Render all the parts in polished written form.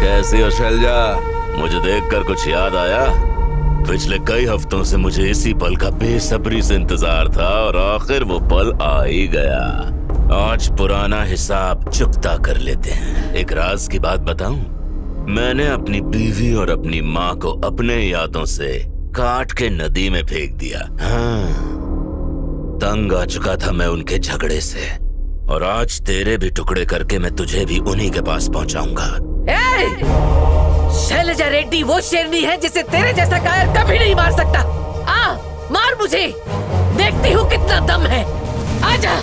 कैसी हो शैलजा? मुझे देखकर कुछ याद आया? पिछले कई हफ्तों से मुझे इसी पल का बेसब्री से इंतजार था और आखिर वो पल आ ही गया। आज पुराना हिसाब चुकता कर लेते हैं। एक राज की बात बताऊं? मैंने अपनी बीवी और अपनी माँ को अपने यादों से काट के नदी में फेंक दिया। हाँ, तंग आ चुका था मैं उनके झगड़े से, और आज तेरे भी टुकड़े करके मैं तुझे भी उन्हीं के पास पहुंचाऊंगा। शैलजा रेड्डी वो शेरनी है जिसे तेरे जैसा कायर कभी नहीं मार सकता। आ, मार मुझे, देखती हूँ कितना दम है। आजा।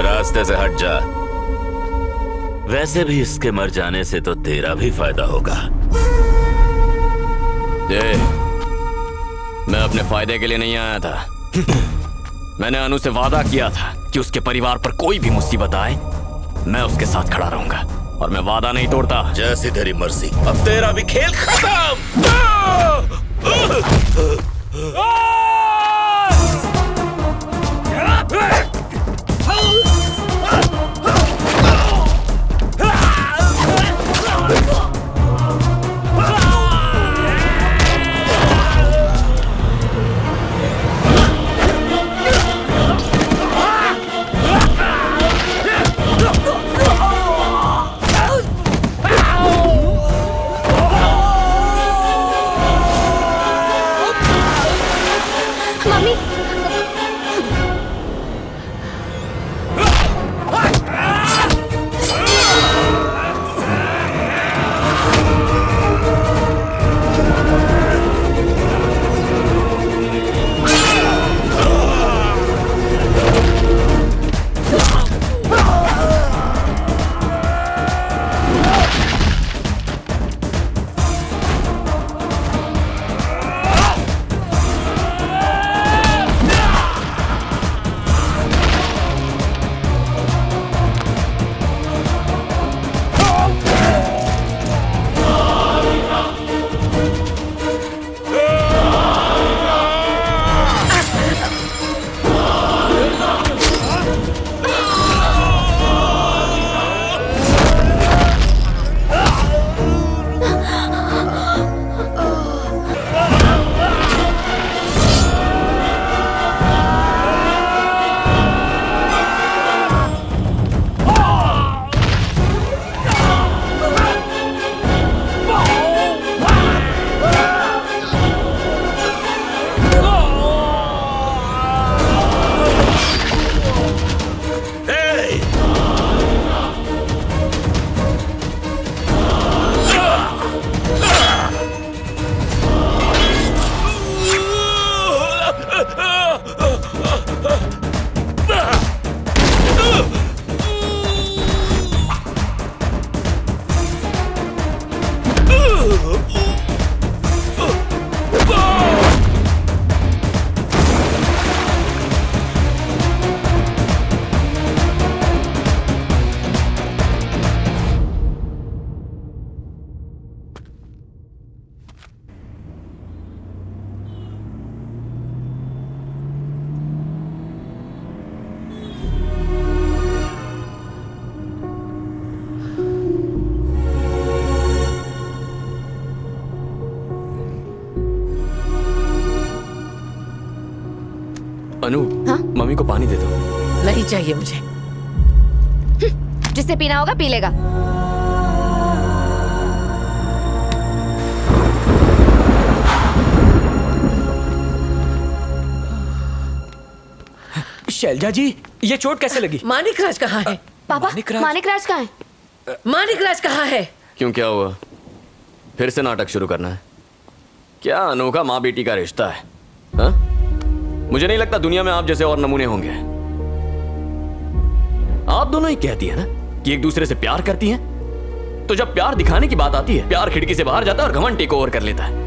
रास्ते से हट जा। वैसे भी इसके मर जाने से तो तेरा भी फायदा होगा। मैं अपने फायदे के लिए नहीं आया था। मैंने अनु से वादा किया था कि उसके परिवार पर कोई भी मुसीबत आए मैं उसके साथ खड़ा रहूंगा, और मैं वादा नहीं तोड़ता। जैसी तेरी मर्जी, अब तेरा भी खेल खत्म। अनु, हाँ? मम्मी को पानी दे दो। नहीं चाहिए मुझे। जिससे पीना होगा पी लेगा। शैलजा जी, ये चोट कैसे लगी? मानिकराज कहाँ है? पापा, मानिकराज? मानिकराज कहाँ है? मानिकराज कहाँ है? क्यों, क्या हुआ? फिर से नाटक शुरू करना है? क्या अनोखा माँ बेटी का रिश्ता है, हा? मुझे नहीं लगता दुनिया में आप जैसे और नमूने होंगे। आप दोनों ही कहती है ना कि एक दूसरे से प्यार करती हैं, तो जब प्यार दिखाने की बात आती है, प्यार खिड़की से बाहर जाता है और घमंड टेक ओवर कर लेता है।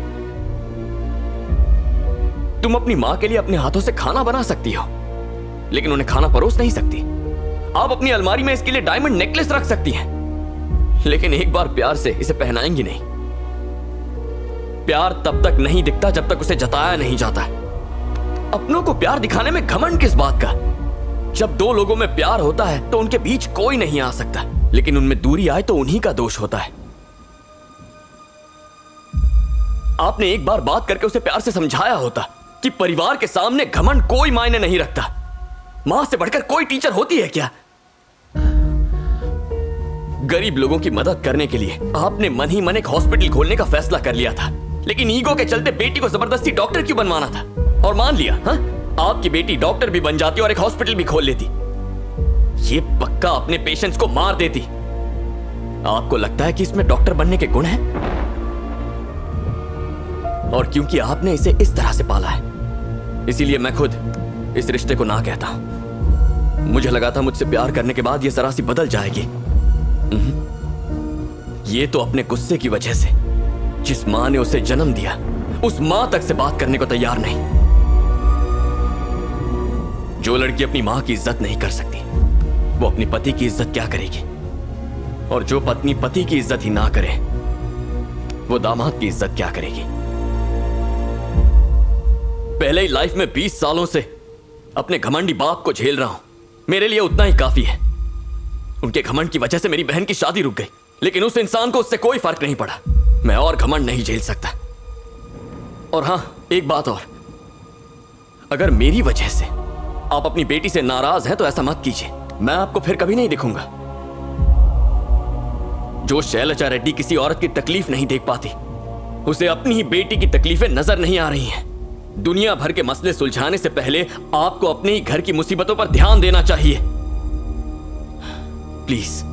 तुम अपनी माँ के लिए अपने हाथों से खाना बना सकती हो, लेकिन उन्हें खाना परोस नहीं सकती। आप अपनी अलमारी में इसके लिए डायमंड नेकलेस रख सकती हैं, लेकिन एक बार प्यार से इसे पहनाएंगी नहीं। प्यार तब तक नहीं दिखता जब तक उसे जताया नहीं जाता। अपनों को प्यार दिखाने में घमंड किस बात का? जब दो लोगों में प्यार होता है तो उनके बीच कोई नहीं आ सकता, लेकिन उनमें दूरी आए तो उन्हीं का दोष होता है। आपने एक बार बात करके उसे प्यार से समझाया होता कि परिवार के सामने घमंड कोई मायने नहीं रखता। मां से बढ़कर कोई टीचर होती है क्या? गरीब लोगों की मदद करने के लिए आपने मन ही मन एक हॉस्पिटल खोलने का फैसला कर लिया था, लेकिन ईगो के चलते बेटी को जबरदस्ती डॉक्टर क्यों बनवाना था? और मान लिया, हाँ, आपकी बेटी डॉक्टर भी बन जाती और एक हॉस्पिटल भी खोल लेती। ये पक्का अपने पेशेंट्स को मार देती। आपको लगता है कि इसमें डॉक्टर बनने के गुण हैं? और क्योंकि आपने इसे इस तरह से पाला है, इसीलिए मैं खुद इस रिश्ते को ना कहता हूं। मुझे लगा था मुझसे प्यार करने के बाद ये सरासी बदल जाएगी। ये तो अपने गुस्से की वजह से, जिस मां ने उसे जन्म दिया, उस मां तक से बात करने को तैयार नहीं। जो लड़की अपनी मां की इज्जत नहीं कर सकती, वो अपनी पति की इज्जत क्या करेगी? और जो पत्नी पति की इज्जत ही ना करे, वो दामाद की इज्जत क्या करेगी? पहले ही लाइफ में 20 सालों से अपने घमंडी बाप को झेल रहा हूं। मेरे लिए उतना ही काफी है। उनके घमंड की वजह से मेरी बहन की शादी रुक गई, लेकिन उस इंसान को उससे कोई फर्क नहीं पड़ा। मैं और घमंड नहीं झेल सकता। और हां, एक बात और, अगर मेरी वजह से आप अपनी बेटी से नाराज हैं तो ऐसा मत कीजिए। मैं आपको फिर कभी नहीं दिखूंगा। जो शैलजा रेड्डी किसी औरत की तकलीफ नहीं देख पाती, उसे अपनी ही बेटी की तकलीफें नजर नहीं आ रही हैं। दुनिया भर के मसले सुलझाने से पहले आपको अपने ही घर की मुसीबतों पर ध्यान देना चाहिए। प्लीज।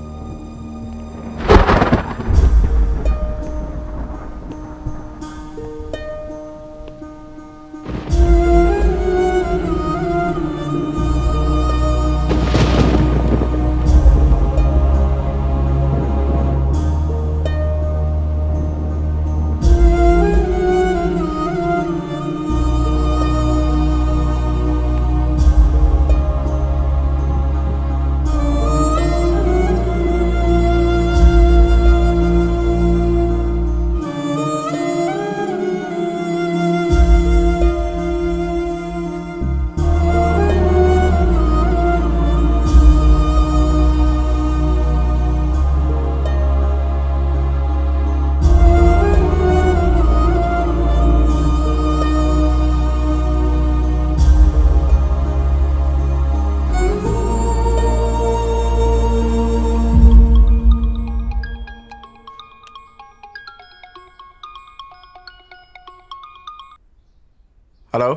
हेलो।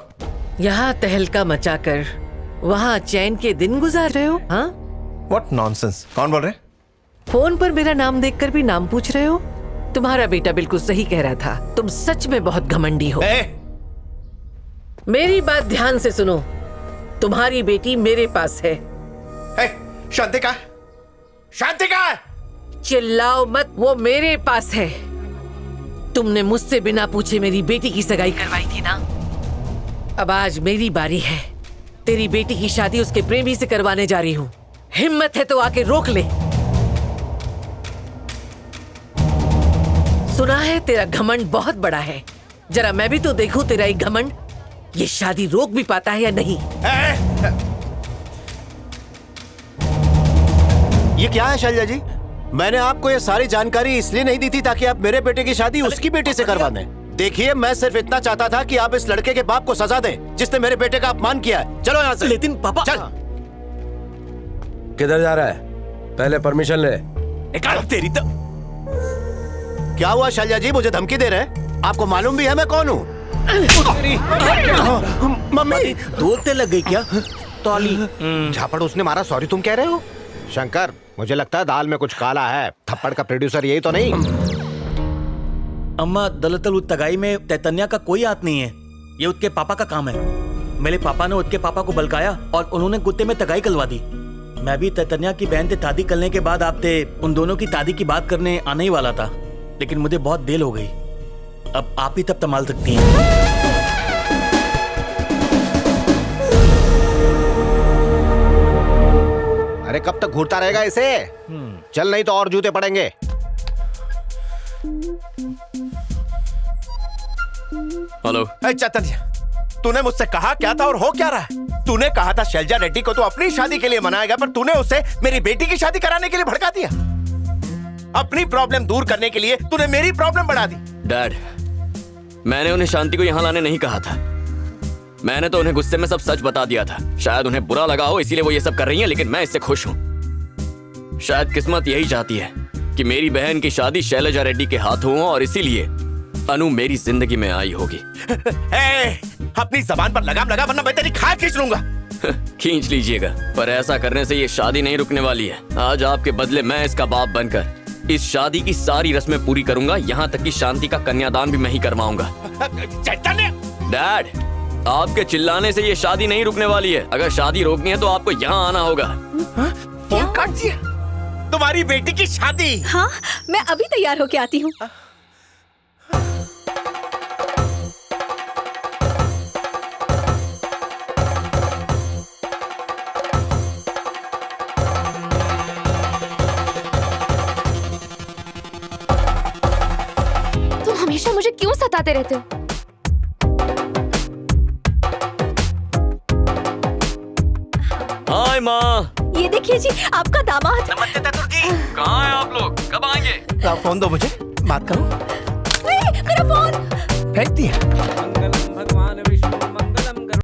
यहाँ तहलका मचाकर वहाँ चैन के दिन गुजार रहे हो? हाँ, व्हाट नॉनसेंस। कौन बोल रहे? फोन पर मेरा नाम देखकर भी नाम पूछ रहे हो? तुम्हारा बेटा बिल्कुल सही कह रहा था, तुम सच में बहुत घमंडी हो। मेरी बात ध्यान से सुनो, तुम्हारी बेटी मेरे पास है। शांति का? शांति का? चिल्लाओ मत, वो मेरे पास है। तुमने मुझसे बिना पूछे मेरी बेटी की सगाई करवाई थी ना? अब आज मेरी बारी है। तेरी बेटी की शादी उसके प्रेमी से करवाने जा रही हूँ। हिम्मत है तो आके रोक ले। सुना है तेरा घमंड बहुत बड़ा है, जरा मैं भी तो देखूं तेरा एक घमंड। ये शादी रोक भी पाता है या नहीं? ये क्या है शैलजा जी? मैंने आपको ये सारी जानकारी इसलिए नहीं दी थी ताकि आप मेरे बेटे की शादी उसकी बेटी से करवा दें। देखिए, मैं सिर्फ इतना चाहता था कि आप इस लड़के के बाप को सजा दें जिसने मेरे बेटे का अपमान किया है। चलो यहाँ से। लेकिन पापा, चल। किधर जा रहा है? पहले परमिशन ले। तेरी तो क्या हुआ शैलजा जी? मुझे धमकी दे रहे हैं? आपको मालूम भी है मैं कौन हूँ? मम्मी बोलते लग गई क्या? तौली झापड़ उसने मारा, सॉरी तुम कह रहे हो? शंकर, मुझे लगता है दाल में कुछ काला है। थप्पड़ का प्रोड्यूसर यही तो नहीं? अम्मा दरअसल उस तगाई में तैतन्या का कोई हाथ नहीं है। ये उसके पापा का काम है। मेरे पापा ने उसके पापा को बलकाया और उन्होंने कुत्ते में तगाई करवा दी। मैं भी तैतन्या की बहन से शादी करने के बाद आपसे उन दोनों की शादी की बात करने आने ही वाला था, लेकिन मुझे बहुत देर हो गई। अब आप ही तब संभाल सकती हैं। अरे कब तक घूरता रहेगा इसे? चल नहीं तो और जूते पड़ेंगे। हेलो। चैतन्य, तूने मुझसे कहा क्या था और हो क्या रहा है? तूने कहा था शैलजा रेड्डी को तो अपनी शादी के लिए मनाएगा, पर तूने उससे मेरी बेटी की शादी कराने के लिए भड़का दिया। अपनी प्रॉब्लम दूर करने के लिए तूने मेरी प्रॉब्लम बढ़ा दी। डैड, मैंने उन्हें शांति को यहाँ लाने नहीं कहा था। मैंने तो उन्हें गुस्से में सब सच बता दिया था। शायद उन्हें बुरा लगा हो, इसीलिए वो ये सब कर रही हैं, लेकिन मैं इससे खुश हूँ। शायद किस्मत यही चाहती है कि मेरी बहन की शादी शैलजा रेड्डी के हाथ हो, और इसीलिए अनु मेरी जिंदगी में आई होगी। अपनी जबान पर लगाम लगा, वरना मैं तेरी खाल खींच लूंगा। खींच लीजिएगा, पर ऐसा करने से ये शादी नहीं रुकने वाली है। आज आपके बदले मैं इसका बाप बनकर इस शादी की सारी रस्में पूरी करूंगा, यहाँ तक कि शांति का कन्यादान भी मैं ही करवाऊंगा। चैतन्य! डैड, आपके चिल्लाने से ये शादी नहीं रुकने वाली है। अगर शादी रोकनी है तो आपको यहाँ आना होगा। फोन काट दिया। तुम्हारी बेटी की शादी? हाँ, मैं अभी तैयार होके आती हूँ। तुम हमेशा मुझे क्यों सताते रहते हो? हाय माँ। ये देखिए जी, आपका दामाद। नमस्ते चतुर जी। कहाँ हैं आप लोग? कब आएंगे? फोन दो मुझे, बात करूं। मेरा फोन फेंक दिया। मंगलम भगवान विष्णु